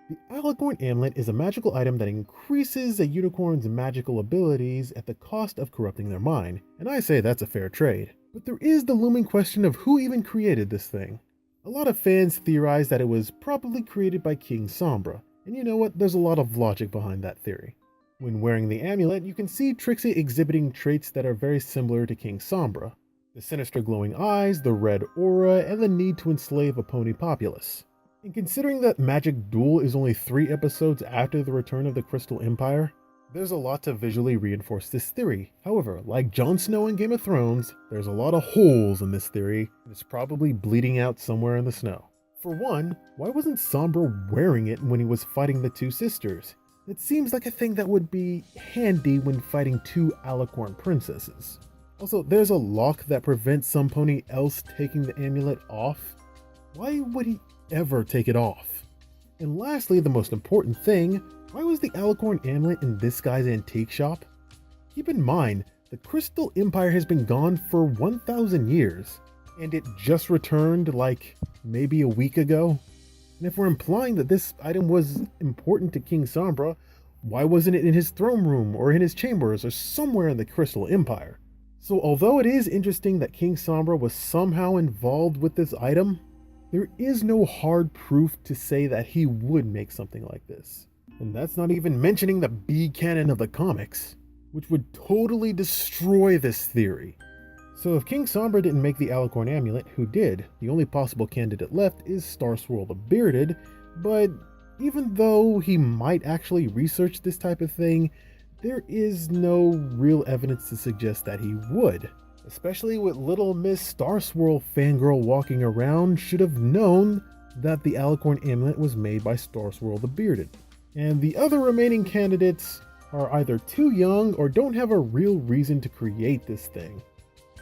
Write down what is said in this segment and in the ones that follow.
The Alicorn Amulet is a magical item that increases a unicorn's magical abilities at the cost of corrupting their mind, and I say that's a fair trade. But there is the looming question of who even created this thing. A lot of fans theorize that it was probably created by King Sombra, and you know what, there's a lot of logic behind that theory. When wearing the amulet, you can see Trixie exhibiting traits that are very similar to King Sombra. The sinister glowing eyes, the red aura, and the need to enslave a pony populace. And considering that Magic Duel is only 3 episodes after the return of the Crystal Empire, there's a lot to visually reinforce this theory. However, like Jon Snow in Game of Thrones, there's a lot of holes in this theory, and it's probably bleeding out somewhere in the snow. For one, why wasn't Sombra wearing it when he was fighting the two sisters? It seems like a thing that would be handy when fighting 2 Alicorn princesses. Also, there's a lock that prevents some pony else taking the amulet off. Why would he ever take it off? And lastly, the most important thing, why was the Alicorn Amulet in this guy's antique shop? Keep in mind, the Crystal Empire has been gone for 1,000 years, and it just returned like maybe a week ago. And if we're implying that this item was important to King Sombra, why wasn't it in his throne room or in his chambers or somewhere in the Crystal Empire? So although it is interesting that King Sombra was somehow involved with this item, there is no hard proof to say that he would make something like this. And that's not even mentioning the B canon of the comics, which would totally destroy this theory. So if King Sombra didn't make the Alicorn Amulet, who did? The only possible candidate left is Starswirl the Bearded, but even though he might actually research this type of thing, there is no real evidence to suggest that he would. Especially with Little Miss Starswirl fangirl walking around should have known that the Alicorn Amulet was made by Starswirl the Bearded. And the other remaining candidates are either too young or don't have a real reason to create this thing.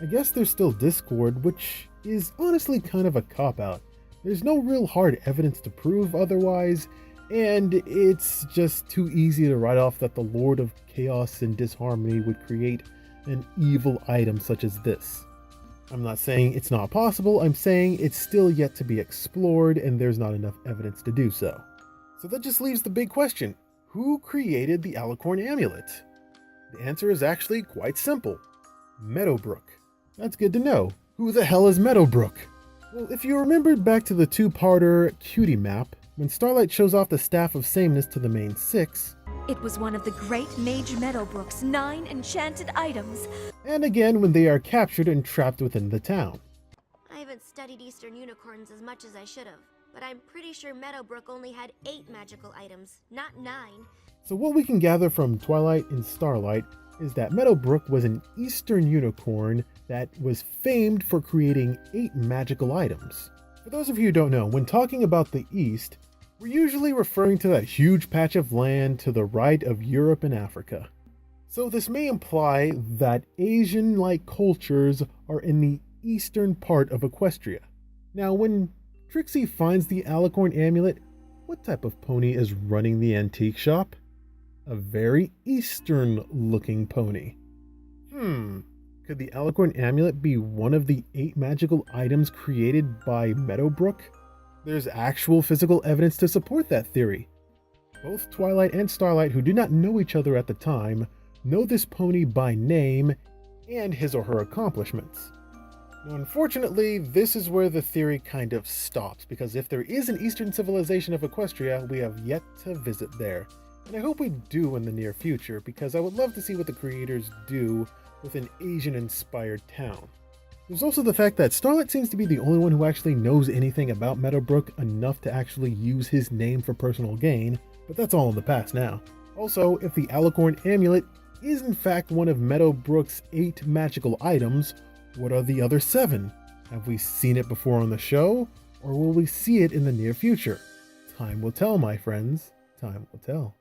I guess there's still Discord, which is honestly kind of a cop-out. There's no real hard evidence to prove otherwise, and it's just too easy to write off that the Lord of Chaos and Disharmony would create an evil item such as this. I'm not saying it's not possible, I'm saying it's still yet to be explored and there's not enough evidence to do so. So that just leaves the big question, who created the Alicorn Amulet? The answer is actually quite simple. Meadowbrook. That's good to know. Who the hell is Meadowbrook? Well, if you remembered back to the 2-parter Cutie map, when Starlight shows off the Staff of Sameness to the main 6, it was one of the great Mage Meadowbrook's 9 enchanted items. And again when they are captured and trapped within the town. I haven't studied Eastern unicorns as much as I should have, but I'm pretty sure Meadowbrook only had 8 magical items, not 9. So what we can gather from Twilight and Starlight is that Meadowbrook was an Eastern unicorn that was famed for creating 8 magical items. For those of you who don't know, when talking about the East, we're usually referring to that huge patch of land to the right of Europe and Africa. So this may imply that Asian-like cultures are in the eastern part of Equestria. Now, when Trixie finds the Alicorn Amulet, what type of pony is running the antique shop? A very Eastern-looking pony. Could the Alicorn Amulet be one of the 8 magical items created by Meadowbrook? There's actual physical evidence to support that theory. Both Twilight and Starlight, who did not know each other at the time, know this pony by name and his or her accomplishments. Now, unfortunately, this is where the theory kind of stops, because if there is an Eastern civilization of Equestria, we have yet to visit there. And I hope we do in the near future, because I would love to see what the creators do with an Asian-inspired town. There's also the fact that Starlight seems to be the only one who actually knows anything about Meadowbrook enough to actually use his name for personal gain, but that's all in the past now. Also, if the Alicorn Amulet is in fact one of Meadowbrook's 8 magical items, what are the other 7? Have we seen it before on the show, or will we see it in the near future? Time will tell, my friends. Time will tell.